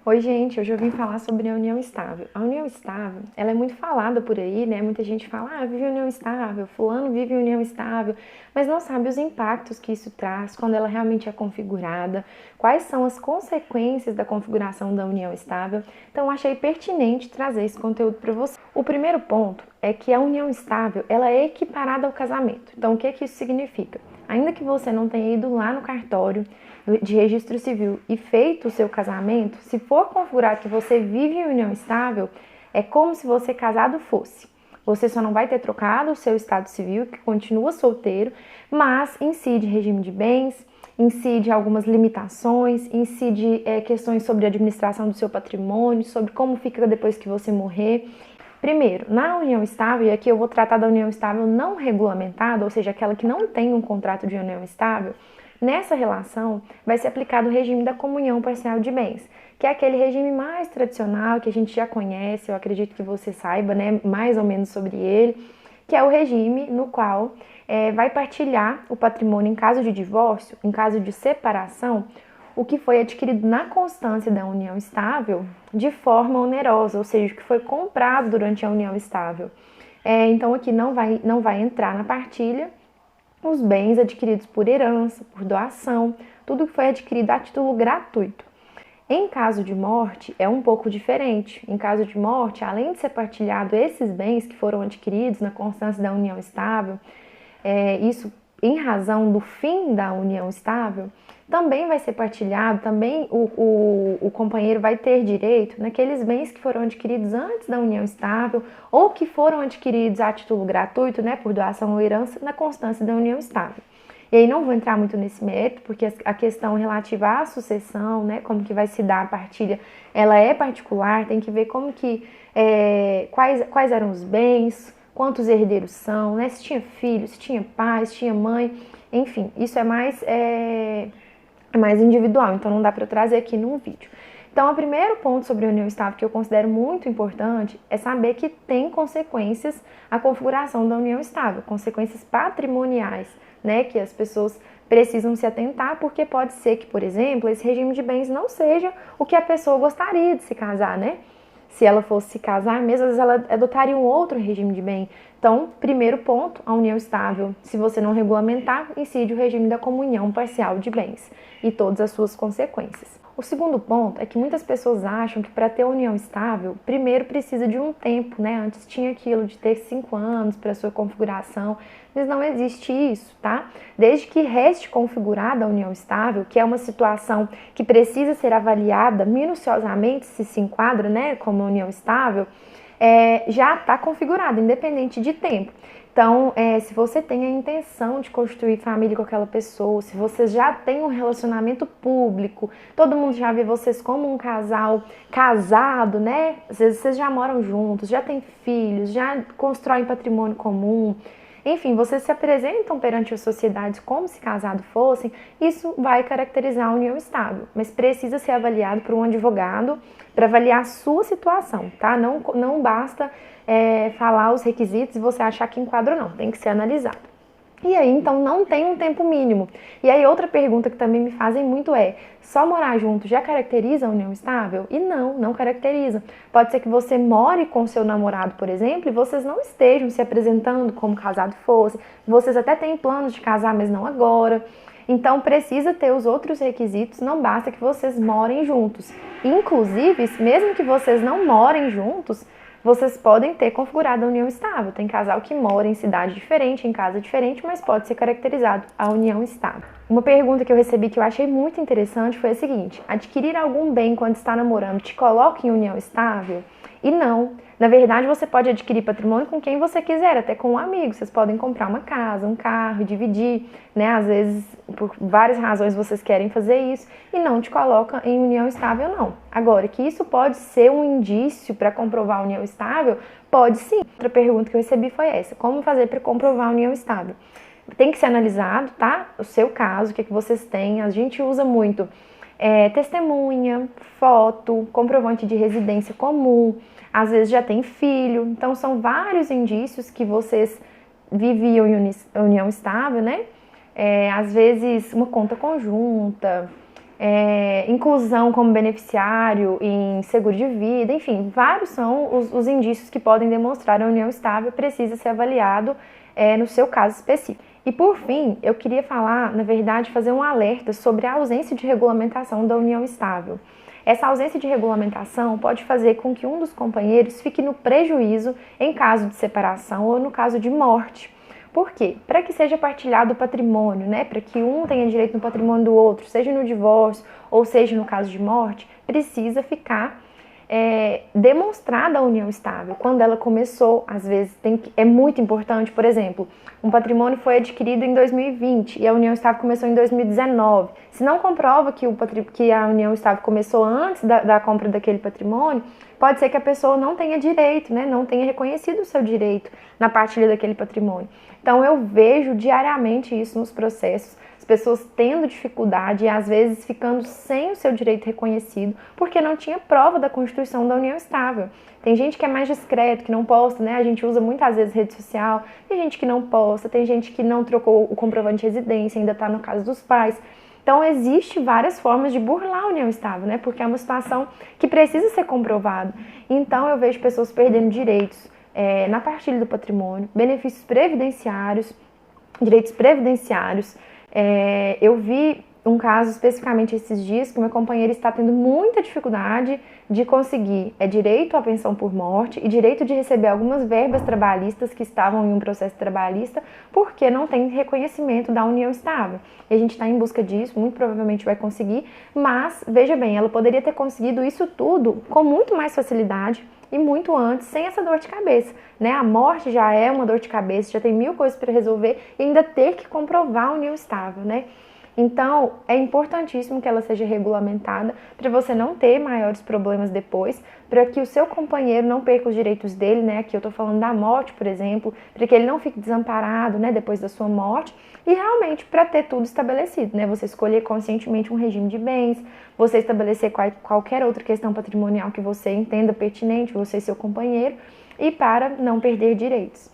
Oi, gente, hoje eu vim falar sobre a união estável. A união estável, ela é muito falada por aí, né? Muita gente fala, vive união estável, fulano vive união estável, mas não sabe os impactos que isso traz quando ela realmente é configurada, quais são as consequências da configuração da união estável. Então, eu achei pertinente trazer esse conteúdo para você. O primeiro ponto é que a união estável, ela é equiparada ao casamento. Então, o que isso significa? Ainda que você não tenha ido lá no cartório de registro civil e feito o seu casamento, se for configurado que você vive em união estável, é como se você casado fosse. Você só não vai ter trocado o seu estado civil, que continua solteiro, mas incide regime de bens, incide algumas limitações, incide questões sobre a administração do seu patrimônio, sobre como fica depois que você morrer. Primeiro, na união estável, e aqui eu vou tratar da união estável não regulamentada, ou seja, aquela que não tem um contrato de união estável, nessa relação vai ser aplicado o regime da comunhão parcial de bens, que é aquele regime mais tradicional que a gente já conhece, eu acredito que você saiba, né, mais ou menos sobre ele, que é o regime no qual vai partilhar o patrimônio em caso de divórcio, em caso de separação, o que foi adquirido na constância da união estável de forma onerosa, ou seja, o que foi comprado durante a união estável. Então aqui não vai entrar na partilha os bens adquiridos por herança, por doação, tudo que foi adquirido a título gratuito. Em caso de morte, é um pouco diferente. Em caso de morte, além de ser partilhado esses bens que foram adquiridos na constância da união estável, isso em razão do fim da união estável, também vai ser partilhado, também o companheiro vai ter direito naqueles bens que foram adquiridos antes da união estável ou que foram adquiridos a título gratuito, né, por doação ou herança, na constância da união estável. E aí não vou entrar muito nesse mérito, porque a questão relativa à sucessão, né, como que vai se dar a partilha, ela é particular, tem que ver como que, quais eram os bens, quantos herdeiros são, né, se tinha filho, se tinha pai, se tinha mãe, enfim, isso é mais individual, então não dá para eu trazer aqui num vídeo. Então, o primeiro ponto sobre a união estável que eu considero muito importante é saber que tem consequências a configuração da união estável, consequências patrimoniais, né, que as pessoas precisam se atentar, porque pode ser que, por exemplo, esse regime de bens não seja o que a pessoa gostaria de se casar, né? Se ela fosse se casar, mesmo às vezes ela adotaria um outro regime de bem. Então, primeiro ponto, a união estável, se você não regulamentar, incide o regime da comunhão parcial de bens e todas as suas consequências. O segundo ponto é que muitas pessoas acham que para ter união estável, primeiro precisa de um tempo, né? Antes tinha aquilo de ter 5 anos para sua configuração, mas não existe isso, tá? Desde que reste configurada a união estável, que é uma situação que precisa ser avaliada minuciosamente se enquadra, né, como união estável, já está configurada, independente de tempo. Então, se você tem a intenção de constituir família com aquela pessoa, se vocês já têm um relacionamento público, todo mundo já vê vocês como um casal casado, né? Às vezes vocês já moram juntos, já têm filhos, já constroem patrimônio comum. Enfim, vocês se apresentam perante a sociedade como se casados fossem, isso vai caracterizar a união estável, mas precisa ser avaliado por um advogado para avaliar a sua situação, tá? Não basta falar os requisitos e você achar que enquadra ou não, tem que ser analisado. E aí, então, não tem um tempo mínimo. E aí, outra pergunta que também me fazem muito é, só morar junto já caracteriza a união estável? E não caracteriza. Pode ser que você more com seu namorado, por exemplo, e vocês não estejam se apresentando como casado fosse, vocês até têm planos de casar, mas não agora. Então, precisa ter os outros requisitos, não basta que vocês morem juntos. Inclusive, mesmo que vocês não morem juntos, vocês podem ter configurado a união estável. Tem casal que mora em cidade diferente, em casa diferente, mas pode ser caracterizado a união estável. Uma pergunta que eu recebi que eu achei muito interessante foi a seguinte: adquirir algum bem quando está namorando te coloca em união estável? E não. Na verdade, você pode adquirir patrimônio com quem você quiser, até com um amigo. Vocês podem comprar uma casa, um carro, dividir, né? Às vezes, por várias razões, vocês querem fazer isso e não te coloca em união estável, não. Agora, que isso pode ser um indício para comprovar a união estável? Pode sim. Outra pergunta que eu recebi foi essa: como fazer para comprovar a união estável? Tem que ser analisado, tá? O seu caso, o que vocês têm. A gente usa muito testemunha, foto, comprovante de residência comum, às vezes já tem filho, então são vários indícios que vocês viviam em união estável, né? Às vezes uma conta conjunta, inclusão como beneficiário em seguro de vida, enfim, vários são os indícios que podem demonstrar a união estável, precisa ser avaliado no seu caso específico. E por fim, eu queria falar, na verdade, fazer um alerta sobre a ausência de regulamentação da união estável. Essa ausência de regulamentação pode fazer com que um dos companheiros fique no prejuízo em caso de separação ou no caso de morte. Por quê? Para que seja partilhado o patrimônio, né? Para que um tenha direito no patrimônio do outro, seja no divórcio ou seja no caso de morte, precisa ficar demonstrada a união estável. Quando ela começou, às vezes é muito importante, por exemplo, um patrimônio foi adquirido em 2020 e a união estável começou em 2019. Se não comprova que a união estável começou antes da compra daquele patrimônio, pode ser que a pessoa não tenha direito, né? Não tenha reconhecido o seu direito na partilha daquele patrimônio. Então eu vejo diariamente isso nos processos, as pessoas tendo dificuldade e às vezes ficando sem o seu direito reconhecido porque não tinha prova da constituição da união estável. Tem gente que é mais discreto, que não posta, né? A gente usa muitas vezes rede social, tem gente que não posta, tem gente que não trocou o comprovante de residência, ainda está no caso dos pais. Então, existe várias formas de burlar a união estável, né? Porque é uma situação que precisa ser comprovada. Então, eu vejo pessoas perdendo direitos na partilha do patrimônio, benefícios previdenciários, direitos previdenciários. Eu vi um caso especificamente esses dias que uma companheira está tendo muita dificuldade de conseguir direito à pensão por morte e direito de receber algumas verbas trabalhistas que estavam em um processo trabalhista porque não tem reconhecimento da união estável. E a gente está em busca disso, muito provavelmente vai conseguir, mas, veja bem, ela poderia ter conseguido isso tudo com muito mais facilidade e muito antes, sem essa dor de cabeça, né? A morte já é uma dor de cabeça, já tem mil coisas para resolver e ainda ter que comprovar a união estável, né? Então, é importantíssimo que ela seja regulamentada para você não ter maiores problemas depois, para que o seu companheiro não perca os direitos dele, né? Aqui eu estou falando da morte, por exemplo, para que ele não fique desamparado, né, depois da sua morte, e realmente para ter tudo estabelecido, né? Você escolher conscientemente um regime de bens, você estabelecer qualquer outra questão patrimonial que você entenda pertinente, você e seu companheiro, e para não perder direitos.